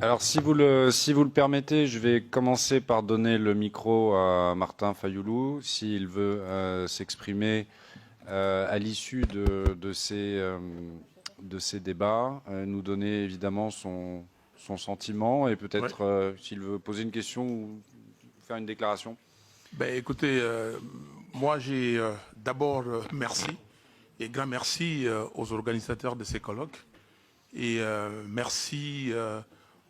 Alors, si vous le permettez, je vais commencer par donner le micro à Martin Fayoulou, s'il veut s'exprimer à l'issue de ces débats, nous donner évidemment son sentiment et Ouais. peut-être s'il veut poser une question ou faire une déclaration. Ben, écoutez, moi j'ai d'abord merci et grand merci aux organisateurs de ces colloques et merci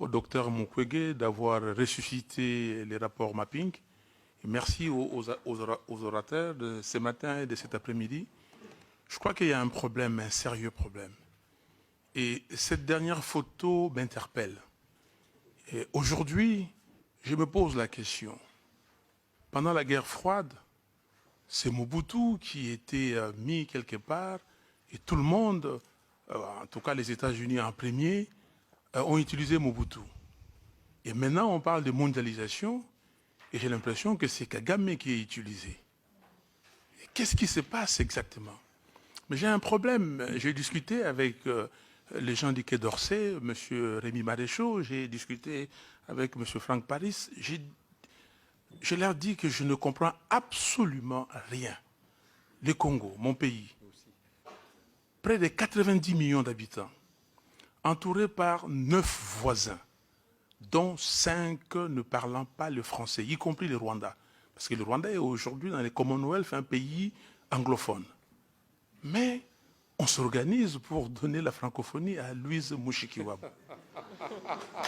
au docteur Mukwege d'avoir ressuscité les rapports mapping. Et merci aux orateurs de ce matin et de cet après-midi. Je crois qu'il y a un problème, un sérieux problème. Et cette dernière photo m'interpelle. Et aujourd'hui, je me pose la question. Pendant la guerre froide, c'est Mobutu qui était mis quelque part et tout le monde, en tout cas les États-Unis en premier, ont utilisé Mobutu. Et maintenant, on parle de mondialisation et j'ai l'impression que c'est Kagame qui est utilisé. Qu'est-ce qui se passe exactement? Mais j'ai un problème. J'ai discuté avec les gens du Quai d'Orsay, M. Rémi Maréchaux, j'ai discuté avec M. Franck Paris. Je leur dis que je ne comprends absolument rien. Le Congo, mon pays, près de 90 millions d'habitants, entouré par 9 voisins, dont 5 ne parlant pas le français, y compris le Rwanda. Parce que le Rwanda est aujourd'hui dans les Commonwealth un pays anglophone. Mais on s'organise pour donner la francophonie à Louise Mushikiwabo.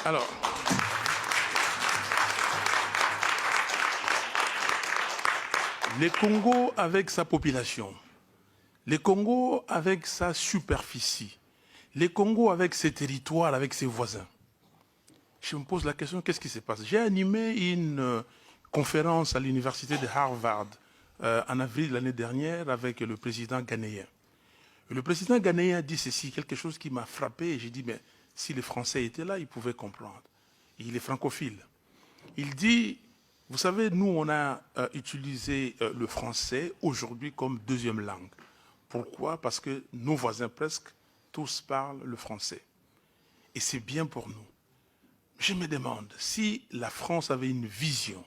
Alors, le Congo avec sa population, le Congo avec sa superficie, le Congo avec ses territoires, avec ses voisins. Je me pose la question, qu'est-ce qui se passe? J'ai animé une conférence à l'université de Harvard en avril de l'année dernière avec le président ghanéen. Et le président ghanéen a dit ceci, quelque chose qui m'a frappé, et j'ai dit, mais si les Français étaient là, ils pouvaient comprendre. Et il est francophile. Il dit, vous savez, nous, on a utilisé le français aujourd'hui comme deuxième langue. Pourquoi? Parce que nos voisins presque tous parlent le français. Et c'est bien pour nous. Je me demande si la France avait une vision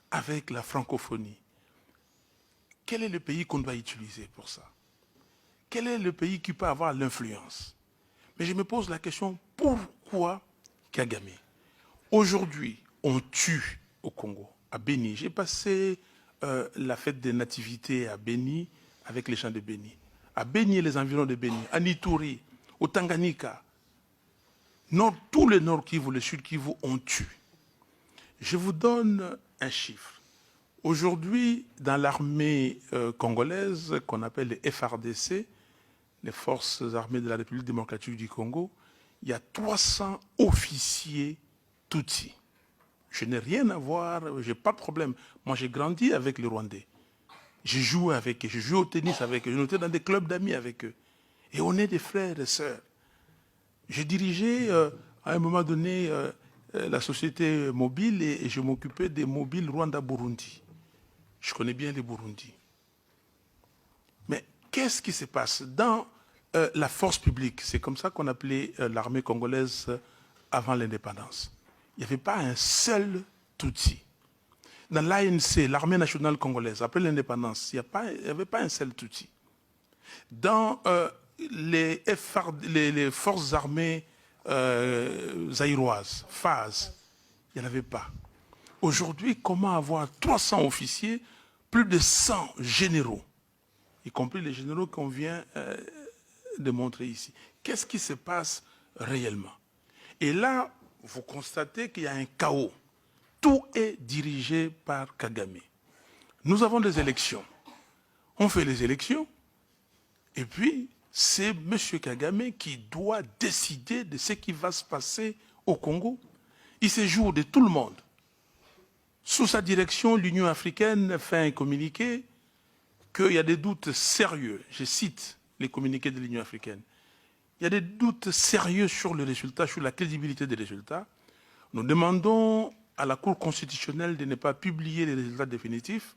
avec la francophonie, quel est le pays qu'on doit utiliser pour ça? Quel est le pays qui peut avoir l'influence? Mais je me pose la question, pourquoi Kagame? Aujourd'hui, on tue au Congo, à Béni. J'ai passé la fête des nativités à Béni avec les gens de Béni. À Béni et les environs de Béni, à Nituri, au Tanganyika, tout le Nord Kivu, le Sud Kivu, on tue. Je vous donne un chiffre. Aujourd'hui, dans l'armée congolaise, qu'on appelle les FRDC, les Forces armées de la République démocratique du Congo, il y a 300 officiers Tutsis. Je n'ai rien à voir, je n'ai pas de problème. Moi, j'ai grandi avec les Rwandais. J'ai joué avec eux, j'ai joué au tennis avec eux, j'ai été dans des clubs d'amis avec eux. Et on est des frères et sœurs. J'ai dirigé à un moment donné la société mobile et je m'occupais des mobiles Rwanda-Burundi. Je connais bien les Burundi. Mais qu'est-ce qui se passe dans la force publique? C'est comme ça qu'on appelait l'armée congolaise avant l'indépendance. Il n'y avait pas un seul Tutsi. Dans l'ANC, l'armée nationale congolaise, après l'indépendance, il n'y avait pas un seul Tutsi. Dans les forces armées zaïroises, FAZ, il n'y en avait pas. Aujourd'hui, comment avoir 300 officiers, plus de 100 généraux, y compris les généraux qu'on vient de montrer ici? Qu'est-ce qui se passe réellement? Et là, vous constatez qu'il y a un chaos. Tout est dirigé par Kagame. Nous avons des élections. On fait les élections, et puis c'est M. Kagame qui doit décider de ce qui va se passer au Congo. Il se joue de tout le monde. Sous sa direction, l'Union africaine fait un communiqué qu'il y a des doutes sérieux. Je cite les communiqués de l'Union africaine. Il y a des doutes sérieux sur le résultat, sur la crédibilité des résultats. Nous demandons à la Cour constitutionnelle de ne pas publier les résultats définitifs.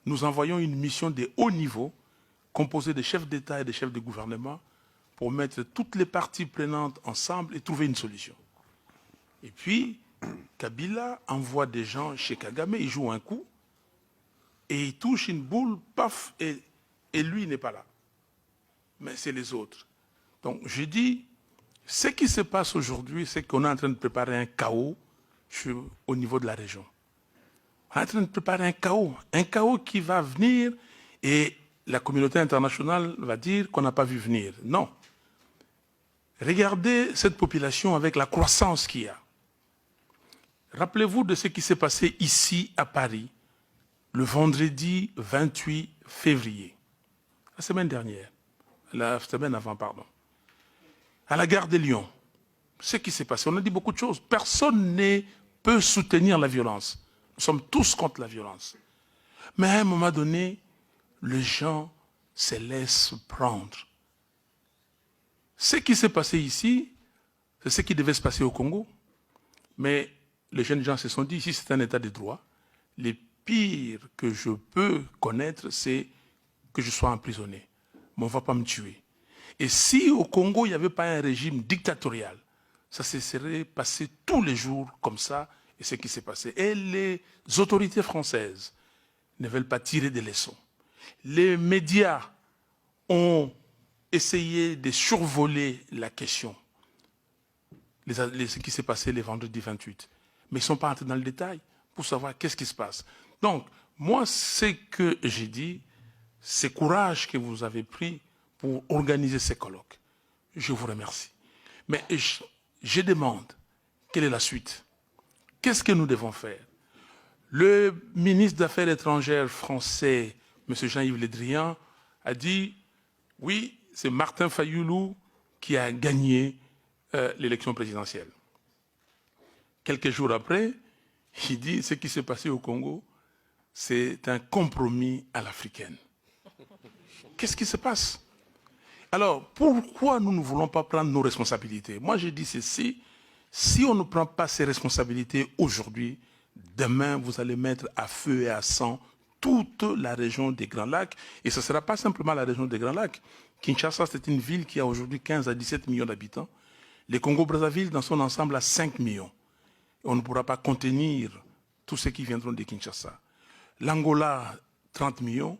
Nous envoyons une mission de haut niveau, composée de chefs d'État et de chefs de gouvernement, pour mettre toutes les parties prenantes ensemble et trouver une solution. Et puis, Kabila envoie des gens chez Kagame, il joue un coup, et il touche une boule, paf, et lui n'est pas là. Mais c'est les autres. Donc je dis, ce qui se passe aujourd'hui, c'est qu'on est en train de préparer un chaos au niveau de la région. On est en train de préparer un chaos qui va venir et la communauté internationale va dire qu'on n'a pas vu venir. Non. Regardez cette population avec la croissance qu'il y a. Rappelez-vous de ce qui s'est passé ici à Paris, le vendredi 28 février, la semaine dernière, la semaine avant, pardon. À la gare de Lyon, ce qui s'est passé, on a dit beaucoup de choses. Personne ne peut soutenir la violence. Nous sommes tous contre la violence. Mais à un moment donné, les gens se laissent prendre. Ce qui s'est passé ici, c'est ce qui devait se passer au Congo. Mais les jeunes gens se sont dit, ici c'est un état de droit. Le pire que je peux connaître, c'est que je sois emprisonné. Mais on ne va pas me tuer. Et si au Congo, il n'y avait pas un régime dictatorial, ça se serait passé tous les jours comme ça, et c'est ce qui s'est passé. Et les autorités françaises ne veulent pas tirer des leçons. Les médias ont essayé de survoler la question, ce qui s'est passé le vendredi 28. Mais ils ne sont pas entrés dans le détail pour savoir qu'est-ce qui se passe. Donc, moi, ce que j'ai dit, c'est courage que vous avez pris pour organiser ces colloques. Je vous remercie. Mais je demande, quelle est la suite? Qu'est-ce que nous devons faire? Le ministre des Affaires étrangères français, M. Jean-Yves Le Drian, a dit, oui, c'est Martin Fayoulou qui a gagné l'élection présidentielle. Quelques jours après, il dit, ce qui s'est passé au Congo, c'est un compromis à l'africaine. Qu'est-ce qui se passe? Alors, pourquoi nous ne voulons pas prendre nos responsabilités? Moi, je dis ceci, si on ne prend pas ces responsabilités aujourd'hui, demain, vous allez mettre à feu et à sang toute la région des Grands Lacs. Et ce ne sera pas simplement la région des Grands Lacs. Kinshasa, c'est une ville qui a aujourd'hui 15 à 17 millions d'habitants. Le Congo-Brazzaville, dans son ensemble, a 5 millions. Et on ne pourra pas contenir tous ceux qui viendront de Kinshasa. L'Angola, 30 millions,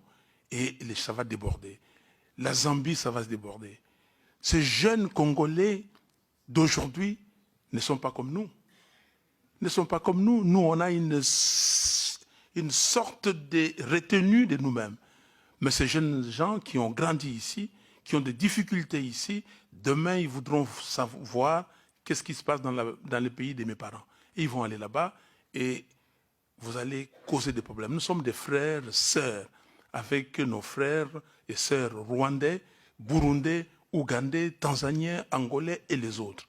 et ça va déborder. La Zambie, ça va se déborder. Ces jeunes Congolais d'aujourd'hui ne sont pas comme nous. Ne sont pas comme nous. Nous, on a une sorte de retenue de nous-mêmes. Mais ces jeunes gens qui ont grandi ici, qui ont des difficultés ici, demain, ils voudront savoir qu'est-ce qui se passe dans le pays de mes parents. Et ils vont aller là-bas et vous allez causer des problèmes. Nous sommes des frères, sœurs, avec nos frères et sœurs rwandais, burundais, ougandais, tanzaniens, angolais et les autres.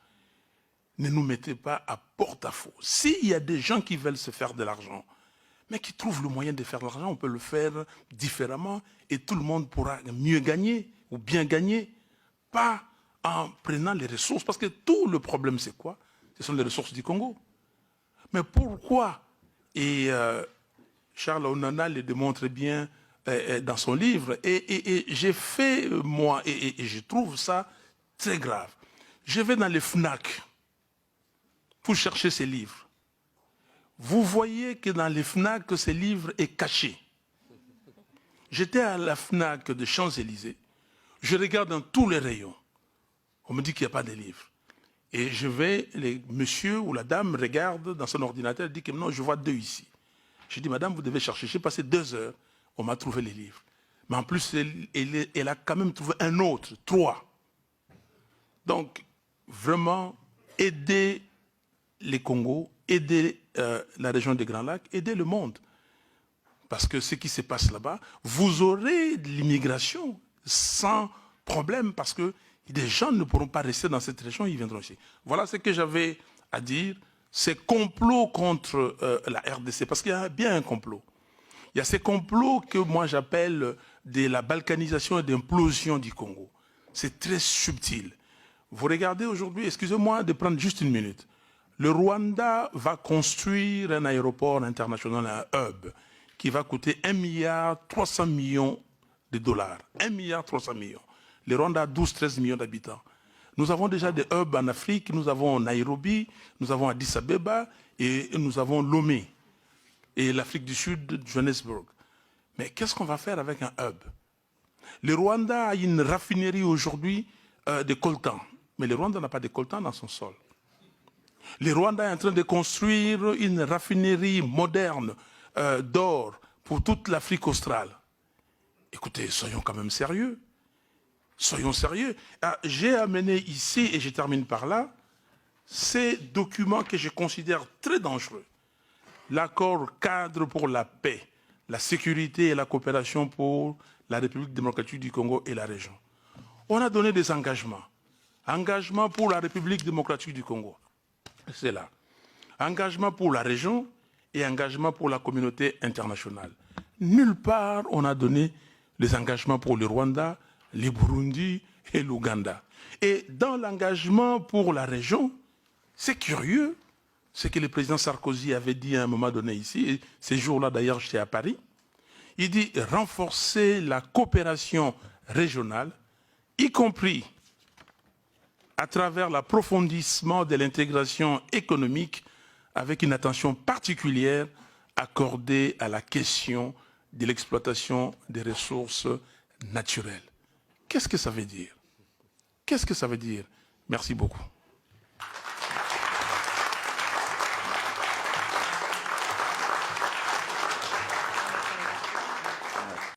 Ne nous mettez pas à porte-à-faux. S'il y a des gens qui veulent se faire de l'argent, mais qui trouvent le moyen de faire de l'argent, on peut le faire différemment et tout le monde pourra mieux gagner ou bien gagner, pas en prenant les ressources, parce que tout le problème c'est quoi? Ce sont les ressources du Congo. Mais pourquoi? Et Charles Onana le démontre bien dans son livre, et j'ai fait, moi, et je trouve ça très grave. Je vais dans les FNAC pour chercher ces livres. Vous voyez que dans les FNAC, ce livre est caché. J'étais à la FNAC de Champs-Élysées, je regarde dans tous les rayons. On me dit qu'il n'y a pas de livres. Et je vais, le monsieur ou la dame regarde dans son ordinateur, dit que non, je vois 2 ici. Je dis, madame, vous devez chercher. J'ai passé 2 heures, on m'a trouvé les livres. Mais en plus, elle a quand même trouvé un autre, 3. Donc, vraiment, aider les Congos, aider la région des Grands Lacs, aider le monde. Parce que ce qui se passe là-bas, vous aurez de l'immigration sans problème, parce que des gens ne pourront pas rester dans cette région, ils viendront ici. Voilà ce que j'avais à dire. Ces complots contre la RDC, parce qu'il y a bien un complot. Il y a ces complots que moi j'appelle de la balkanisation et d'implosion du Congo. C'est très subtil. Vous regardez aujourd'hui, excusez-moi de prendre juste 1 minute. Le Rwanda va construire un aéroport international, un hub, qui va coûter 1,3 milliard de dollars. 1,3 milliard. Le Rwanda a 12-13 millions d'habitants. Nous avons déjà des hubs en Afrique, nous avons Nairobi, nous avons Addis Abeba et nous avons Lomé et l'Afrique du Sud, Johannesburg. Mais qu'est-ce qu'on va faire avec un hub? Le Rwanda a une raffinerie aujourd'hui de coltan, mais le Rwanda n'a pas de coltan dans son sol. Le Rwanda est en train de construire une raffinerie moderne d'or pour toute l'Afrique australe. Écoutez, soyons quand même sérieux. Soyons sérieux. J'ai amené ici, et je termine par là, ces documents que je considère très dangereux. L'accord cadre pour la paix, la sécurité et la coopération pour la République démocratique du Congo et la région. On a donné des engagements. Engagement pour la République démocratique du Congo. C'est là. Engagement pour la région et engagement pour la communauté internationale. Nulle part on a donné les engagements pour le Rwanda, le Burundi et l'Ouganda. Et dans l'engagement pour la région, c'est curieux, ce que le président Sarkozy avait dit à un moment donné ici, et ces jours-là d'ailleurs j'étais à Paris, il dit renforcer la coopération régionale, y compris à travers l'approfondissement de l'intégration économique avec une attention particulière accordée à la question de l'exploitation des ressources naturelles. Qu'est-ce que ça veut dire? Qu'est-ce que ça veut dire? Merci beaucoup.